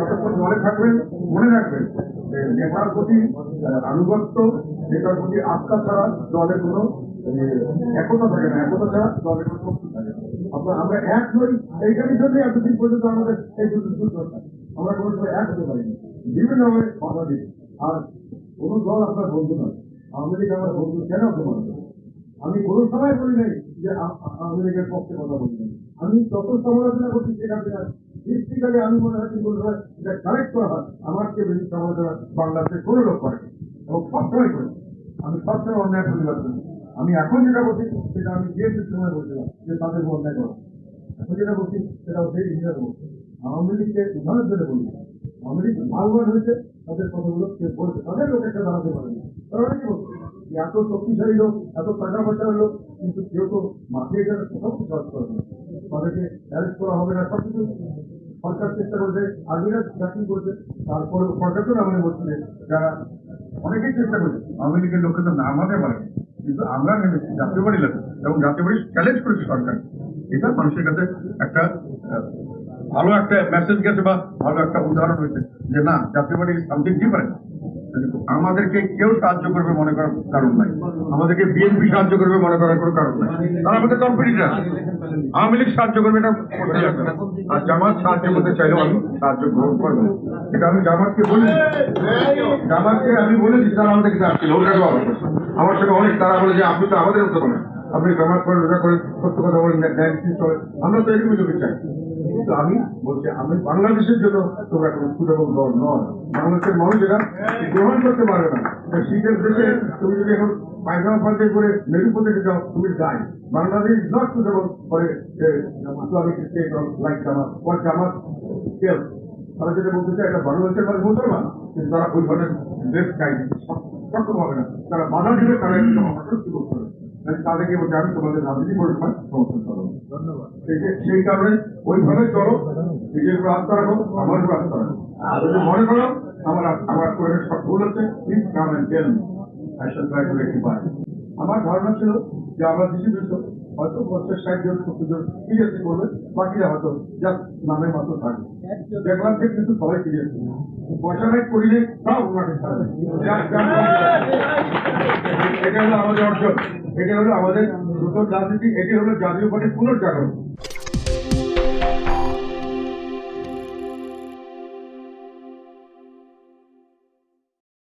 যতক্ষণ দলে থাকবেন মনে রাখবেন নেতার প্রতি আনুগত্য, নেতার প্রতি আস্থা ছাড়া দলের কোনো একতা থাকে না, একতা ছাড়া দলের কোনো শক্তি থাকে না। আমরা এক নই, এইখানের জন্য এতদিন পর্যন্ত আমাদের এই দুটো আমরা কোনো সময় এক হতে পারিনি, বিভিন্নভাবে বাধা দিই। আর কোনো দল আপনার বন্ধু নয়, আওয়ামী লীগ আমার বন্ধু কেন হতে পারবে? আমি কোনো সময় বলি নাই যে আওয়ামী লীগের পক্ষে কথা বলি নাই। আমি যত সমালোচনা করছি সেখানে ডিস্ট্রিক্টে আমি মনে হয় এটা কারেক্ট করা হয়, আমার চেয়ে বেশি সমালোচনা বাংলাদেশের কোনো লোক করে এবং সবসময় করে। আমি সবসময় অন্যায় প্রতিবাদ করি। আমি এখন যেটা বলছি সেটা আমি বিএনপির সময় বলছিলাম যে তাদের অন্যায় করা। এখন যেটা বলছি সেটা সেই হিসাবে বলছি। আওয়ামী লীগকে উদাহরণ ধরে বলি, আওয়ামী লীগ ভাগবান হয়েছে, তাদের কথাগুলো কেউ বলছে, তাদের লোক একটা দাঁড়াতে পারেনি। তারা অনেকে বলছে এত শক্তিশালী লোক, এত টাকা পয়সার লোক, কিন্তু কেউ তো মাঠে গেলে কোথাও কাজ করবে না, তাদেরকে অ্যারেস্ট করা হবে না, সবকিছু সরকার চেষ্টা করছে, আর্মিরা চাকরি করছে। তারপরে সরকার তো আমাদের বলছে যারা অনেকেই চেষ্টা করছে, আওয়ামী লীগের লোককে তো নামাতে পারে, কিন্তু আমরা নেমেছি জাতীয় বাড়ি লাগে এবং জাতীয় বাড়ি চ্যালেঞ্জ করেছে সরকার। এটা মানুষের কাছে একটা ভালো একটা মেসেজ গেছে বা ভালো একটা উদাহরণ হয়েছে যে না, জাতীয় বাড়ি সামথিং ডিফারেন্ট। আমাদেরকে কেউ সাহায্য করবে মনে করার কারণ নাই, আমাদেরকে বিএনপি সাহায্য করবে মনে করার কোনো কারণ নাই, তারা আমাদের কম্পিটিটর। আওয়ামী লীগ সাহায্য করবে এটা, আর জামাত সাহায্য করতে চাইলেও আমি সাহায্য গ্রহণ করবো। এটা আমি জামাতকে বলি, জামাতকে আমি বলেছি, তারা আমাদেরকে আসছিল আমার সঙ্গে অনেক, তারা বলে যে আপনি তো আমাদের মতো করেন, আপনি জামাত করেন, রোজা করেন, সত্য কথা বলেন, চলেন, আমরা তো এরকম যদি চাই। কিন্তু আমি বলছি আমি বাংলাদেশের জন্য তোমরা কোনো সুযোগ দল নয়, বাংলাদেশের মানুষ এটা গ্রহণ করতে পারবে না। শীতের দেশে তুমি যদি এখন পায়খানা পাল্টে করে মেরুপথে যাও, তুমি যাই বাংলাদেশ নট সুটেবল করে ইসলামিক স্টেট লাইক জামাত ওর জামাত স্কেল। তারা যেটা বলতে চায় এটা বাংলাদেশের মানুষ মুসলমান, কিন্তু তারা ওই ধরনের ড্রেস চাই সক্ষম হবে না, তারা বাধা দিলে তারা একটু অসন্তুষ্ট করতে হবে। তাদেরকে বলতে আমি তোমাদের রাজনীতি পরিমাণ সমর্থন করবো। ধন্যবাদ। সেই কারণে ওইভাবে চলো, নিজের উপর আস্থা রাখো, আমার উপর আস্থা রাখো। যদি মনে করো আমার করে সব ভুল হচ্ছে, please come and tell me, I shall try to rectify. আমার ধারণা ছিল যে আমরা ডিস্ট্রিবিউশন হয়তো 50-60 জন 70 জন সিরিয়াসলি করবে, বাকিরা হয়তো জাস্ট নামে মাত্র থাকবে। দেখলাম যে কিন্তু সবাই সিরিয়াস পয়সা নাই করিলে তাও মাঠে ছাড়বে। এটা হলো আমাদের অর্জন, এটা হলো আমাদের নতুন রাজনীতি, এটি হলো জাতীয় পার্টির পুনর্জাগরণ।